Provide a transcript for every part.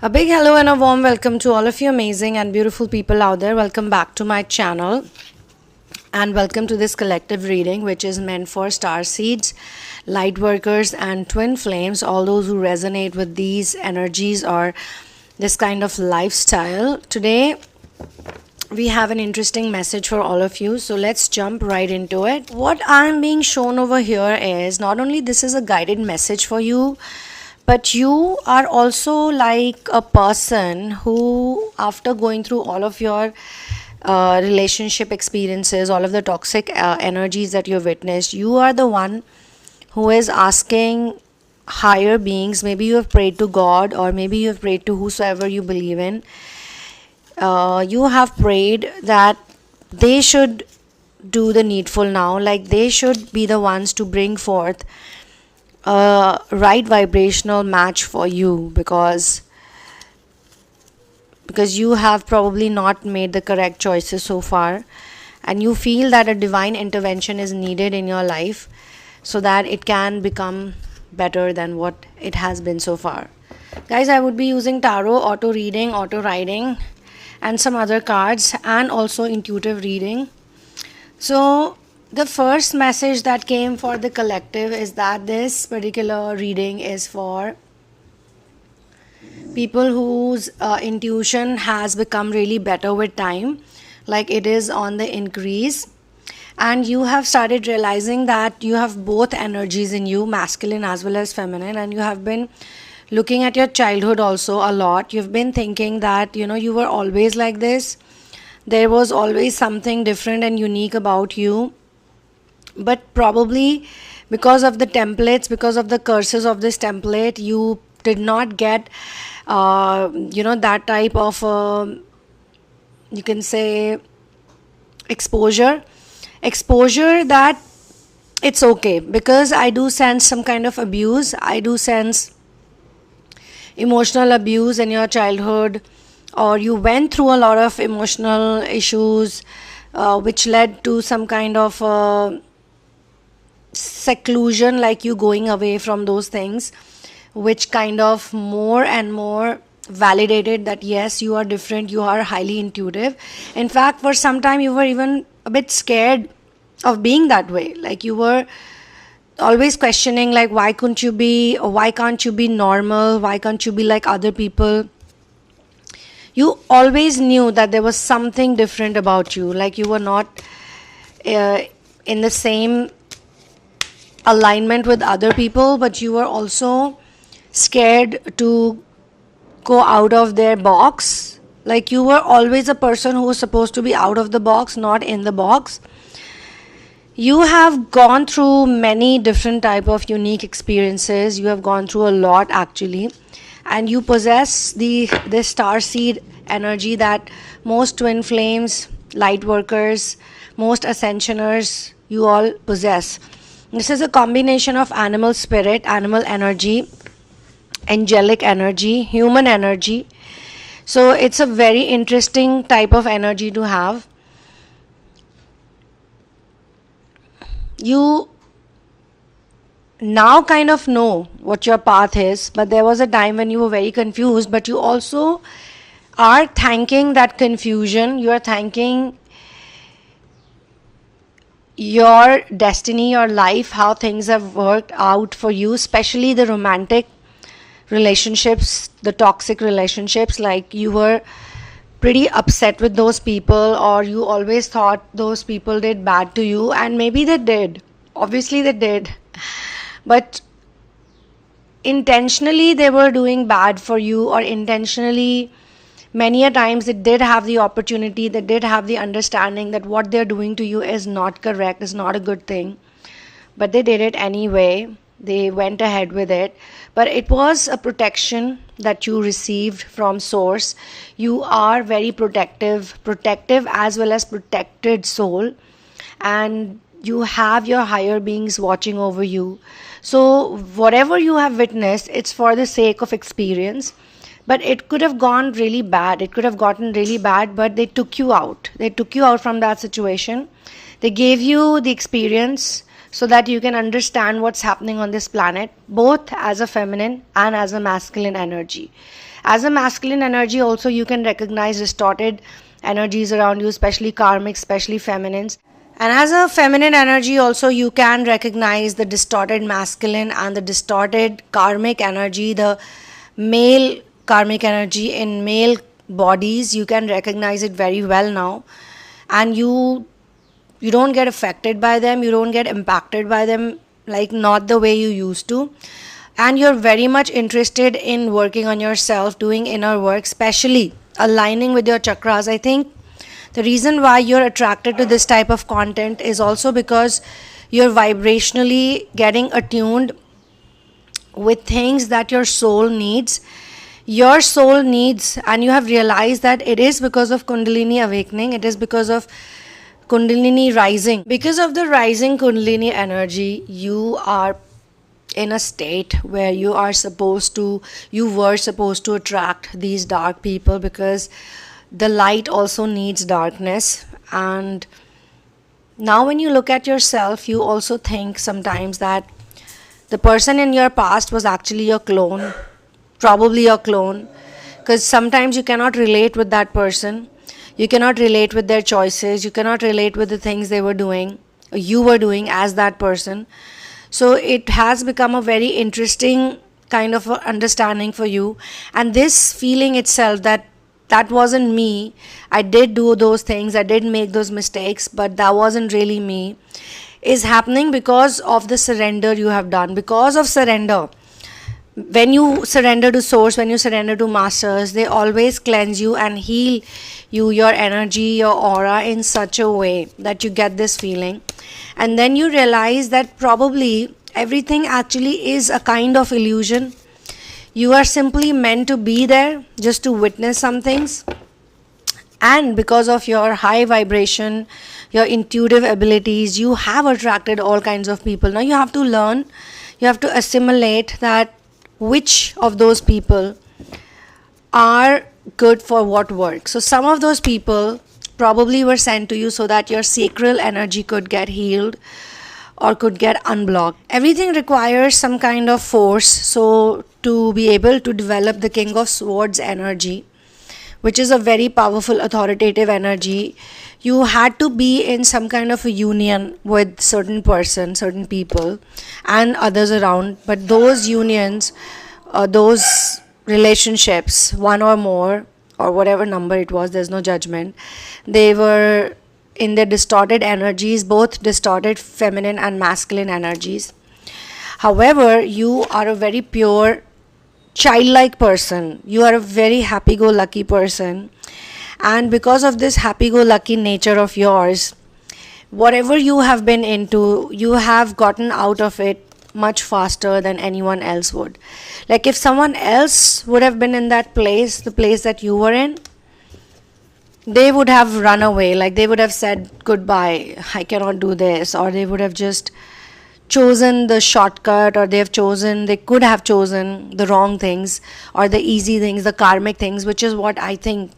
A big hello and a warm welcome to all of you amazing and beautiful people out there. Welcome back to my channel and welcome to this collective reading, which is meant for star seeds, light workers, and twin flames, all those who resonate with these energies or this kind of lifestyle. Today we have an interesting message for all of you, so let's jump right into it. What I'm being shown over here is not only this is a guided message for you, but you are also like a person who, after going through all of your relationship experiences, all of the toxic energies that you've witnessed, you are the one who is asking higher beings. Maybe you have prayed to God, or maybe you have prayed to whosoever you believe in. You have prayed that they should do the needful now, like they should be the ones to bring forth a right vibrational match for you, because you have probably not made the correct choices so far, and you feel that a divine intervention is needed in your life so that it can become better than what it has been so far. Guys, I would be using tarot, auto reading, auto writing, and some other cards, and also intuitive reading. So the first message that came for the collective is that this particular reading is for people whose intuition has become really better with time, like it is on the increase, and you have started realizing that you have both energies in you, masculine as well as feminine, and you have been looking at your childhood also a lot. You've been thinking that you were always like this, there was always something different and unique about you. But probably because of the templates, because of the curses of this template, you did not get that type of you can say exposure that it's okay, because I do sense some kind of abuse. I do sense emotional abuse in your childhood, or you went through a lot of emotional issues which led to some kind of seclusion, like you going away from those things, which kind of more and more validated that yes, you are different, you are highly intuitive. In fact, for some time you were even a bit scared of being that way, like you were always questioning, like why can't you be normal, why can't you be like other people. You always knew that there was something different about you, like you were not in the same alignment with other people, but you were also scared to go out of their box. Like you were always a person who was supposed to be out of the box, not in the box. You have gone through many different type of unique experiences. You have gone through a lot actually, and you possess this star seed energy that most twin flames, light workers, most ascensioners, you all possess. This is a combination of animal spirit, animal energy, angelic energy, human energy. So it's a very interesting type of energy to have. You now kind of know what your path is, but there was a time when you were very confused, but you also are thanking that confusion. You are thanking your destiny, your life, how things have worked out for you, especially the romantic relationships, the toxic relationships. Like you were pretty upset with those people, or you always thought those people did bad to you, and maybe they did, obviously they did, but intentionally they were doing bad for you, or intentionally many a times they did have the opportunity, they did have the understanding that what they're doing to you is not correct, is not a good thing, but they did it anyway. They went ahead with it, but it was a protection that you received from source. You are very protective as well as protected soul, and you have your higher beings watching over you. So whatever you have witnessed, it's for the sake of experience. But it could have gone really bad. It could have gotten really bad, but they took you out. They took you out from that situation. They gave you the experience so that you can understand what's happening on this planet, both as a feminine and as a masculine energy. As a masculine energy also, you can recognize distorted energies around you, especially karmic, especially feminines. And as a feminine energy also, you can recognize the distorted masculine and the distorted karmic energy, the male karmic energy in male bodies. You can recognize it very well now, and you don't get affected by them, you don't get impacted by them, like not the way you used to. And you're very much interested in working on yourself, doing inner work, especially aligning with your chakras. I think the reason why you're attracted to this type of content is also because you're vibrationally getting attuned with things that your soul needs. Your soul needs, and you have realized that it is because of Kundalini awakening, it is because of Kundalini rising. Because of the rising Kundalini energy, you are in a state where you were supposed to attract these dark people, because the light also needs darkness. And now when you look at yourself, you also think sometimes that the person in your past was actually your clone, probably your clone, because sometimes you cannot relate with that person, you cannot relate with their choices, you cannot relate with the things they were doing, or you were doing as that person. So it has become a very interesting kind of a understanding for you. And this feeling itself, that wasn't me, I did do those things, I did make those mistakes, but that wasn't really me, is happening because of the surrender you have done. Because of surrender, when you surrender to source, when you surrender to masters, they always cleanse you and heal you, your energy, your aura, in such a way that you get this feeling. And then you realize that probably everything actually is a kind of illusion. You are simply meant to be there just to witness some things. And because of your high vibration, your intuitive abilities, you have attracted all kinds of people. Now you have to learn, you have to assimilate that which of those people are good for what work. So some of those people probably were sent to you so that your sacral energy could get healed or could get unblocked. Everything requires some kind of force. So to be able to develop the King of Swords energy, which is a very powerful authoritative energy, you had to be in some kind of a union with certain person, certain people and others around. But those unions, those relationships, one or more or whatever number it was, there's no judgment, they were in their distorted energies, both distorted feminine and masculine energies. However, you are a very pure childlike person, you are a very happy-go-lucky person, and because of this happy-go-lucky nature of yours, whatever you have been into, you have gotten out of it much faster than anyone else would. Like if someone else would have been in that place, the place that you were in, they would have run away, like they would have said goodbye, I cannot do this, or they would have just chosen the shortcut, or they could have chosen the wrong things or the easy things, the karmic things, which is what I think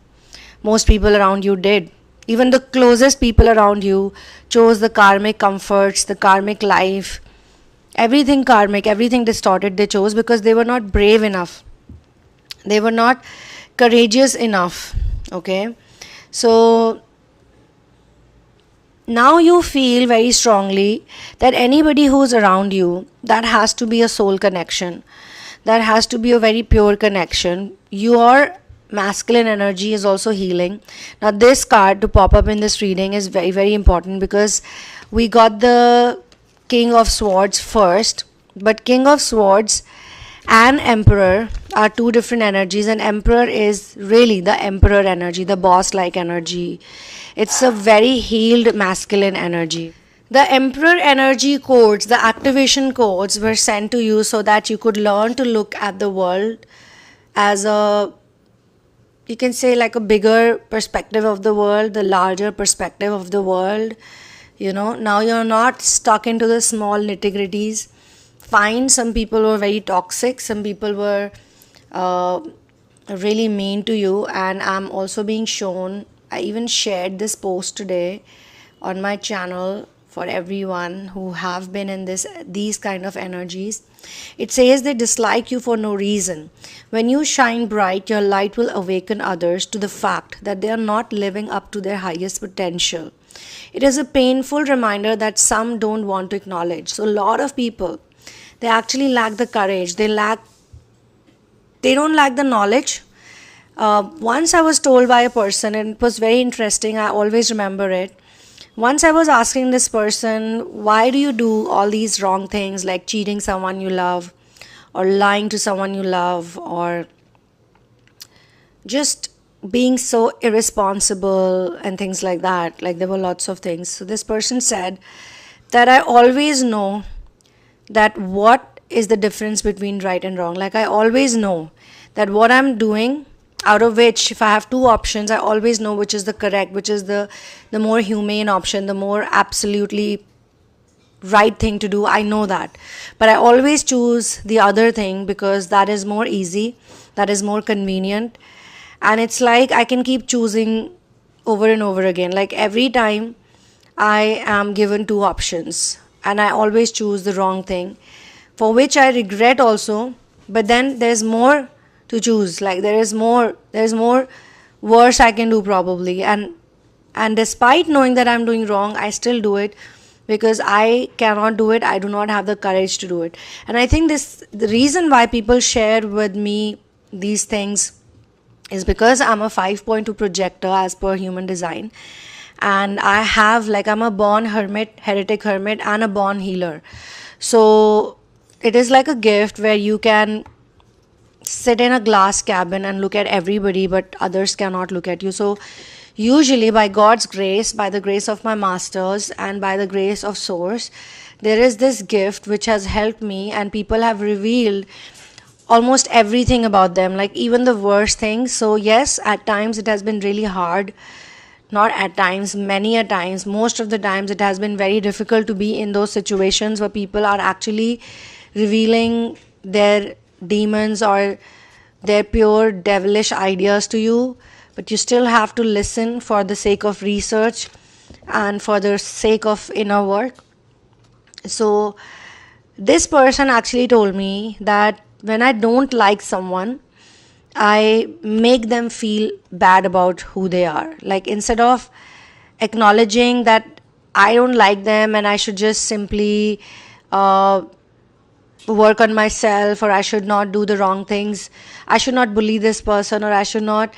most people around you did. Even the closest people around you chose the karmic comforts, the karmic life, everything karmic, everything distorted they chose, because they were not brave enough, they were not courageous enough. Okay, so now you feel very strongly that anybody who's around you, that has to be a soul connection, that has to be a very pure connection. Your masculine energy is also healing. Now this card to pop up in this reading is very, very important, because we got the King of Swords first, but King of Swords and Emperor are two different energies, and Emperor is really the Emperor energy, the boss-like energy. It's a very healed masculine energy. The Emperor energy codes, the activation codes, were sent to you so that you could learn to look at the world as a, you can say, like a bigger perspective of the world, the larger perspective of the world. You know, now you're not stuck into the small nitty-gritties. Fine, some people were very toxic, some people were really mean to you, and I'm also being shown, I even shared this post today on my channel for everyone who have been in these kind of energies. It says they dislike you for no reason. When you shine bright, your light will awaken others to the fact that they are not living up to their highest potential. It is a painful reminder that some don't want to acknowledge. So a lot of people, they actually lack the courage. They don't lack the knowledge. Once I was told by a person, and it was very interesting, I always remember it. Once I was asking this person, why do you do all these wrong things like cheating someone you love, or lying to someone you love, or just being so irresponsible and things like that. Like, there were lots of things. So this person said that I always know that what is the difference between right and wrong. Like, I always know that what I'm doing, out of which, if I have two options, I always know which is the correct, which is the more humane option, the more absolutely right thing to do. I know that. But I always choose the other thing because that is more easy, that is more convenient. And it's like I can keep choosing over and over again. Like, every time I am given two options and I always choose the wrong thing, for which I regret also. But then there's more to choose. Like, there's more worse I can do probably. And despite knowing that I'm doing wrong, I still do it because I cannot do it. I do not have the courage to do it. And I think the reason why people share with me these things is because I'm a 5.2 projector as per human design. And I'm a born hermit, heretic hermit, and a born healer. So it is like a gift where you can sit in a glass cabin and look at everybody, but others cannot look at you. So usually, by God's grace, by the grace of my masters, and by the grace of Source, there is this gift which has helped me, and people have revealed almost everything about them, like even the worst things. So yes, at times it has been really hard. Not at times, many a times, most of the times it has been very difficult to be in those situations where people are actually revealing their demons or their pure devilish ideas to you. But you still have to listen for the sake of research and for the sake of inner work. So this person actually told me that when I don't like someone, I make them feel bad about who they are. Like, instead of acknowledging that I don't like them and I should just simply work on myself, or I should not do the wrong things, I should not bully this person, or I should not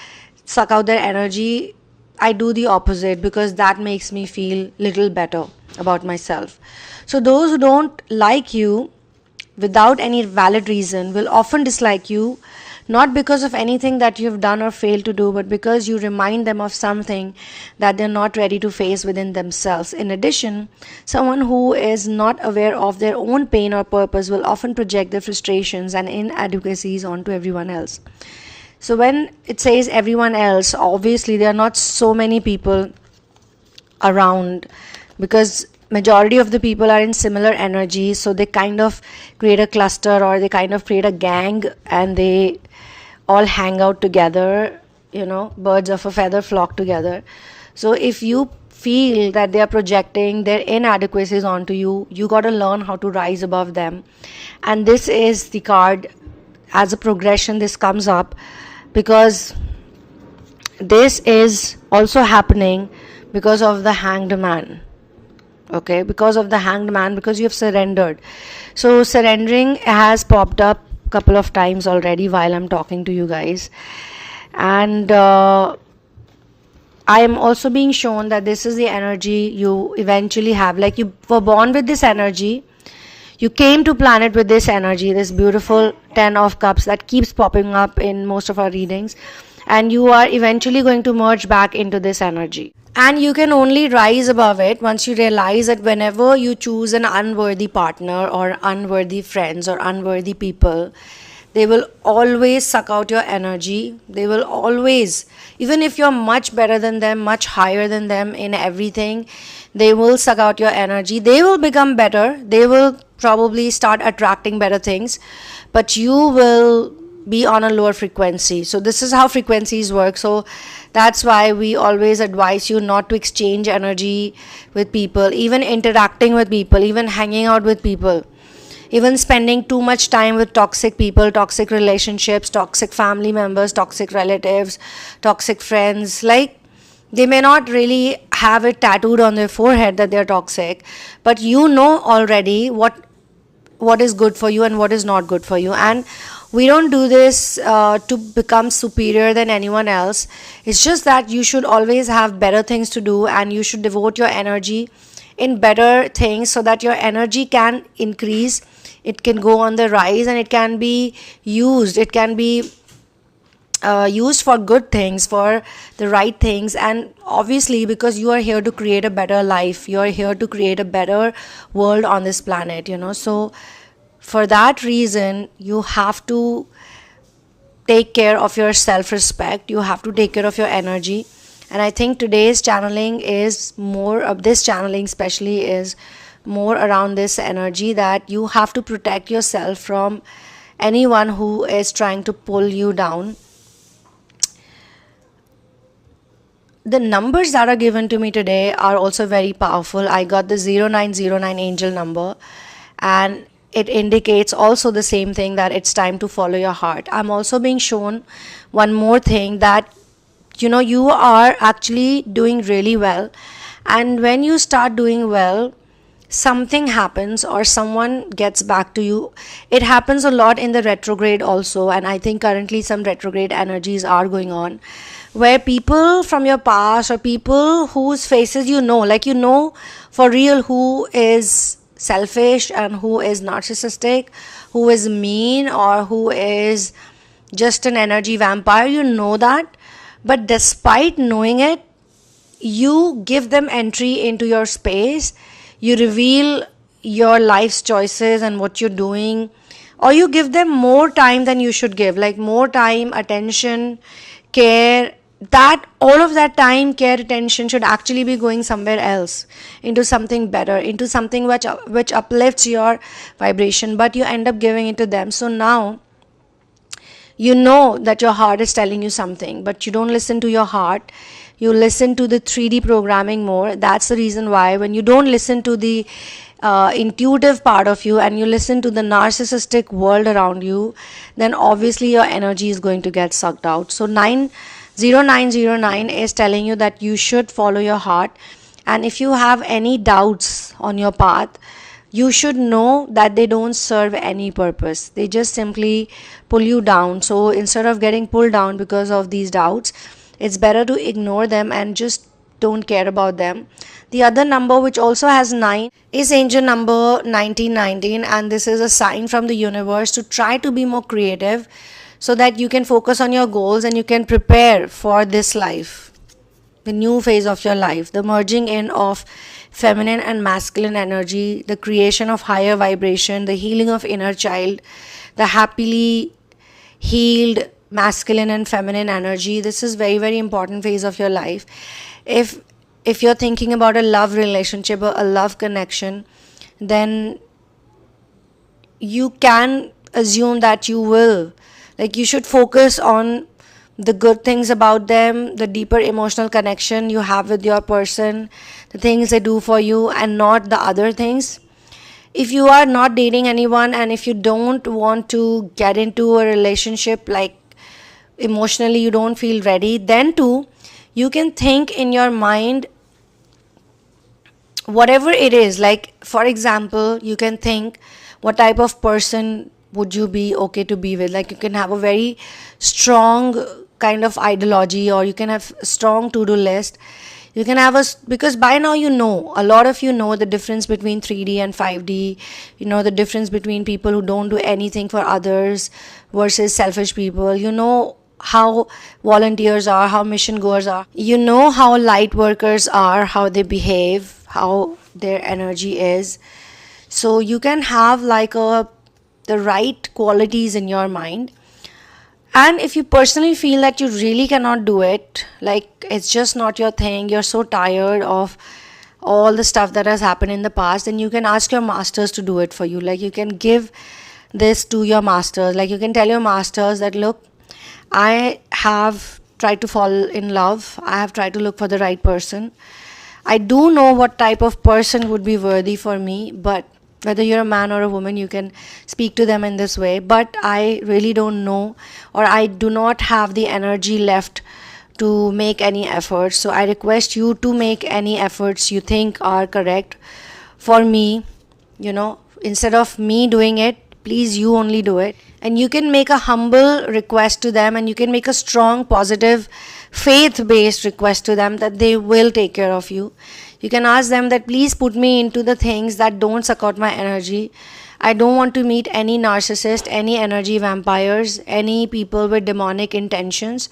suck out their energy, I do the opposite because that makes me feel little better about myself. So those who don't like you without any valid reason will often dislike you, not because of anything that you've done or failed to do, but because you remind them of something that they're not ready to face within themselves. In addition, someone who is not aware of their own pain or purpose will often project their frustrations and inadequacies onto everyone else. So when it says everyone else, obviously there are not so many people around, because majority of the people are in similar energy, so they kind of create a cluster, or they kind of create a gang, and they all hang out together, birds of a feather flock together. So if you feel that they are projecting their inadequacies onto you, you got to learn how to rise above them. And this is the card, as a progression this comes up, because this is also happening because of the Hanged Man. Okay, because of the Hanged Man, because you have surrendered. So surrendering has popped up a couple of times already while I'm talking to you guys. And I am also being shown that this is the energy you eventually have. Like, you were born with this energy, you came to planet with this energy, this beautiful 10 of cups that keeps popping up in most of our readings, and you are eventually going to merge back into this energy. And you can only rise above it once you realize that whenever you choose an unworthy partner or unworthy friends or unworthy people, they will always suck out your energy. They will always, even if you're much better than them, much higher than them in everything, they will suck out your energy. They will become better. They will probably start attracting better things, but you will be on a lower frequency. So this is how frequencies work. So that's why we always advise you not to exchange energy with people, even interacting with people, even hanging out with people, even spending too much time with toxic people, toxic relationships, toxic family members, toxic relatives, toxic friends. Like, they may not really have it tattooed on their forehead that they're toxic, but you know already what is good for you and what is not good for you. And we don't do this to become superior than anyone else. It's just that you should always have better things to do, and you should devote your energy in better things so that your energy can increase, it can go on the rise, and it can be used. It can be used for good things, for the right things. And obviously, because you are here to create a better life, you are here to create a better world on this planet, so for that reason you have to take care of your self-respect, you have to take care of your energy. And I think today's channeling is more of this, channeling especially is more around this energy, that you have to protect yourself from anyone who is trying to pull you down. The numbers that are given to me today are also very powerful. I got the 0909 angel number, and it indicates also the same thing, that it's time to follow your heart. I'm also being shown one more thing, that you are actually doing really well, and when you start doing well, something happens or someone gets back to you. It happens a lot in the retrograde also, and I think currently some retrograde energies are going on, where people from your past or people whose faces for real who is selfish and who is narcissistic, who is mean, or who is just an energy vampire, that. But despite knowing it, you give them entry into your space, you reveal your life's choices and what you're doing, or you give them more time than you should give, like more time, attention, care. That all of that time, care, attention should actually be going somewhere else, into something better, into something which uplifts your vibration, but you end up giving it to them. So now you know that your heart is telling you something, but you don't listen to your heart, you listen to the 3D programming more. That's the reason why when you don't listen to the intuitive part of you, and you listen to the narcissistic world around you, then obviously your energy is going to get sucked out. So 0909 is telling you that you should follow your heart, and if you have any doubts on your path, you should know that they don't serve any purpose. They just simply pull you down. So instead of getting pulled down because of these doubts, it's better to ignore them and just don't care about them. The other number, which also has 9, is angel number 1919, and this is a sign from the universe to try to be more creative so that you can focus on your goals and you can prepare for this life, the new phase of your life, the merging in of feminine and masculine energy, the creation of higher vibration, the healing of inner child, the happily healed masculine and feminine energy. This is very, very important phase of your life. If you're thinking about a love relationship or a love connection, then you can assume that you should focus on the good things about them, the deeper emotional connection you have with your person, the things they do for you, and not the other things. If you are not dating anyone, and if you don't want to get into a relationship, like emotionally you don't feel ready, then too you can think in your mind whatever it is. Like, for example, you can think, what type of person would you be okay to be with? Like, you can have a very strong kind of ideology, or you can have a strong to-do list. You can have because by now a lot of you know the difference between 3D and 5D. You know the difference between people who don't do anything for others versus selfish people. You know how volunteers are, how mission goers are. You know how light workers are, how they behave, how their energy is. So you can have the right qualities in your mind. And if you personally feel that you really cannot do it, like it's just not your thing, you're so tired of all the stuff that has happened in the past, then you can ask your masters to do it for you. Like, you can give this to your masters. Like you can tell your masters that, look, I have tried to fall in love, I have tried to look for the right person. I do know what type of person would be worthy for me, but whether you're a man or a woman, you can speak to them in this way. But I really don't know, or I do not have the energy left to make any efforts. So I request you to make any efforts you think are correct for me. Instead of me doing it, please you only do it. And you can make a humble request to them, and you can make a strong, positive, faith-based request to them that they will take care of you. You can ask them that, please put me into the things that don't suck out my energy. I don't want to meet any narcissist, any energy vampires, any people with demonic intentions.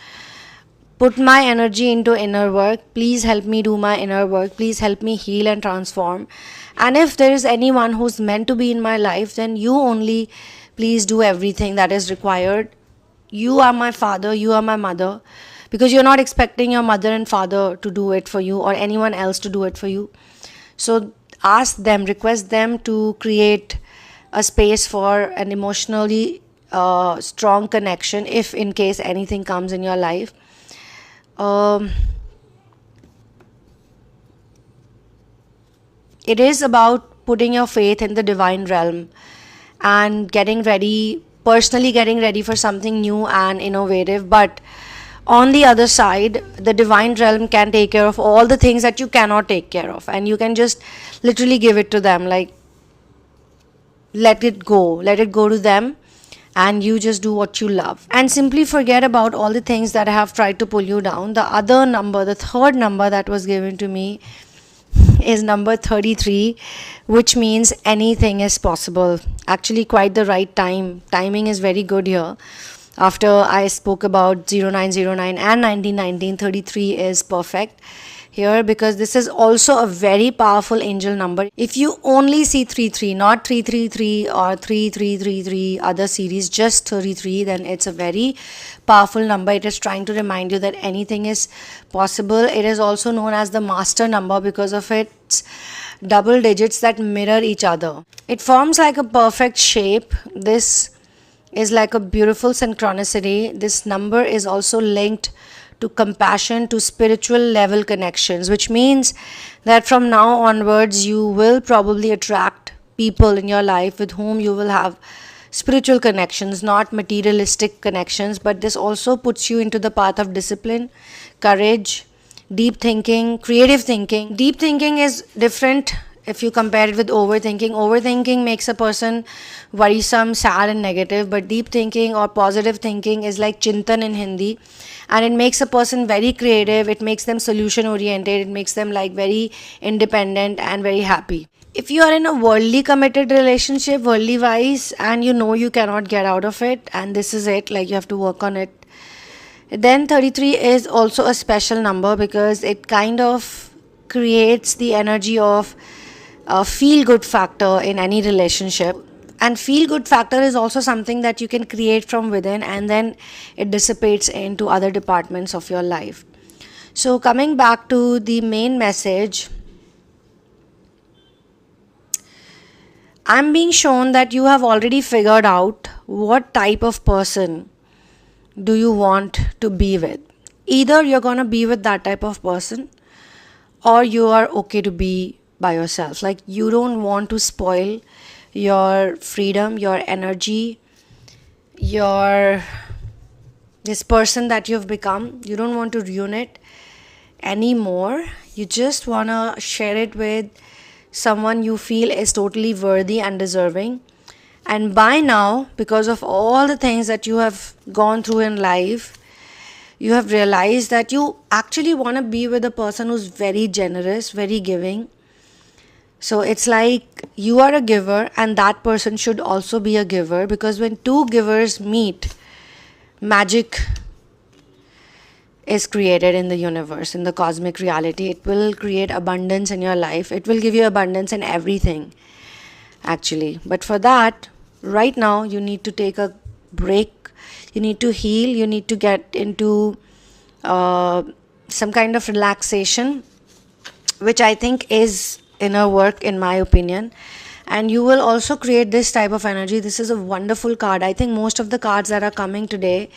Put my energy into inner work. Please help me do my inner work. Please help me heal and transform. And if there is anyone who's meant to be in my life, then you only please do everything that is required. You are my father, you are my mother, because you're not expecting your mother and father to do it for you or anyone else to do it for you. So ask them, request them to create a space for an emotionally strong connection if in case anything comes in your life. It is about putting your faith in the divine realm and personally getting ready for something new and innovative. But on the other side, the divine realm can take care of all the things that you cannot take care of, and you can just literally give it to them, like let it go to them, and you just do what you love and simply forget about all the things that have tried to pull you down. The third number that was given to me is number 33, which means anything is possible. Actually, quite the right timing is very good here. After I spoke about 0909 and 1919, 33 is perfect here, because this is also a very powerful angel number. If you only see 33, not 333 or 3333 other series, just 33, then it's a very powerful number. It is trying to remind you that anything is possible. It is also known as the master number because of its double digits that mirror each other. It forms like a perfect shape. This is like a beautiful synchronicity. This number is also linked to compassion, to spiritual level connections, which means that from now onwards you will probably attract people in your life with whom you will have spiritual connections, not materialistic connections. But this also puts you into the path of discipline, courage, deep thinking, creative thinking. Deep thinking is different if you compare it with overthinking. Overthinking makes a person worrisome, sad and negative, but deep thinking or positive thinking is like chintan in Hindi, and it makes a person very creative. It makes them solution oriented. It makes them like very independent and very happy. If you are in a worldly committed relationship, worldly wise, and you know you cannot get out of it, and this is it, like you have to work on it, then 33 is also a special number because it kind of creates the energy of a feel good factor in any relationship. And feel good factor is also something that you can create from within, and then it dissipates into other departments of your life. So coming back to the main message, I'm being shown that you have already figured out what type of person do you want to be with. Either you're going to be with that type of person, or you are okay to be by yourself. Like you don't want to spoil your freedom, your energy, this person that you've become. You don't want to ruin it anymore. You just want to share it with someone you feel is totally worthy and deserving. And by now, because of all the things that you have gone through in life, you have realized that you actually want to be with a person who's very generous, very giving. So it's like you are a giver and that person should also be a giver, because when two givers meet, magic is created in the universe, in the cosmic reality. It will create abundance in your life. It will give you abundance in everything, actually. But for that, right now, you need to take a break. You need to heal. You need to get into some kind of relaxation, which I think is inner work, in my opinion. and you will also create this type of energy. This is a wonderful card. I think most of the cards that are coming today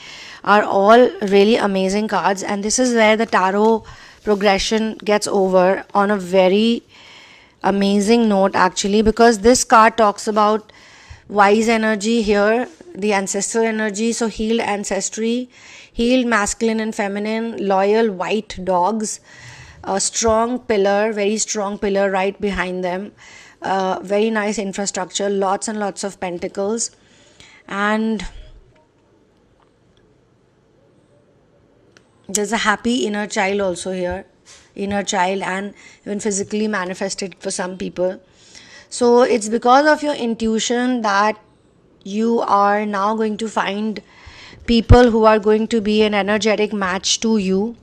are all really amazing cards, and this is where the tarot progression gets over on a very amazing note, actually, because this card talks about wise energy here, the ancestral energy, so healed ancestry, healed masculine and feminine, loyal white dogs, a strong pillar, very strong pillar right behind them, very nice infrastructure, lots and lots of pentacles, and there's a happy inner child also here, inner child, and even physically manifested for some people. So it's because of your intuition that you are now going to find people who are going to be an energetic match to you.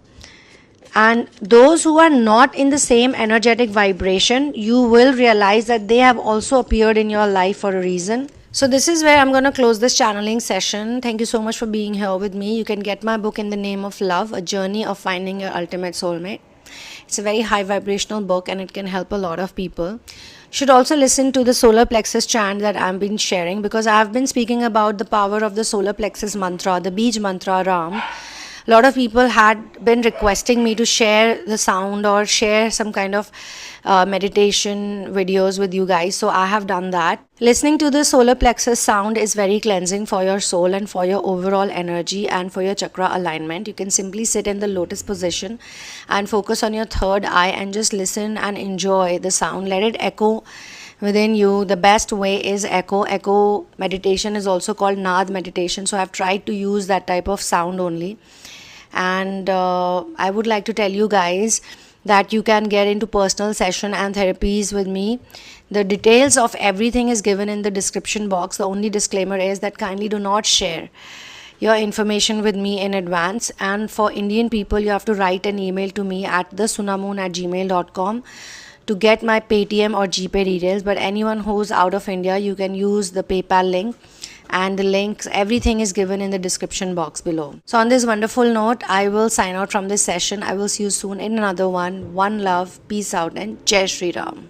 And those who are not in the same energetic vibration, you will realize that they have also appeared in your life for a reason. So this is where I'm going to close this channeling session. Thank you so much for being here with me. You can get my book In the Name of Love, A Journey of Finding Your Ultimate Soulmate. It's a very high vibrational book and it can help a lot of people. Should also listen to the solar plexus chant that I've been sharing, because I've been speaking about the power of the solar plexus mantra, the Bij mantra Ram. A lot of people had been requesting me to share the sound or share some kind of meditation videos with you guys, so I have done that. Listening to the solar plexus sound is very cleansing for your soul and for your overall energy and for your chakra alignment. You can simply sit in the lotus position and focus on your third eye and just listen and enjoy the sound. Let it echo within you. The best way is echo meditation is also called Nad meditation, so I've tried to use that type of sound only. And I would like to tell you guys that you can get into personal session and therapies with me. The details of everything is given in the description box. The only disclaimer is that kindly do not share your information with me in advance. And for Indian people, you have to write an email to me at thesunamoon@gmail.com to get my PAYTM or GPAY details. But anyone who's out of India, you can use the PayPal link, and the links, everything is given in the description box below. So on this wonderful note, I will sign out from this session. I will see you soon in another one. One love, peace out, and Jai Shri Ram.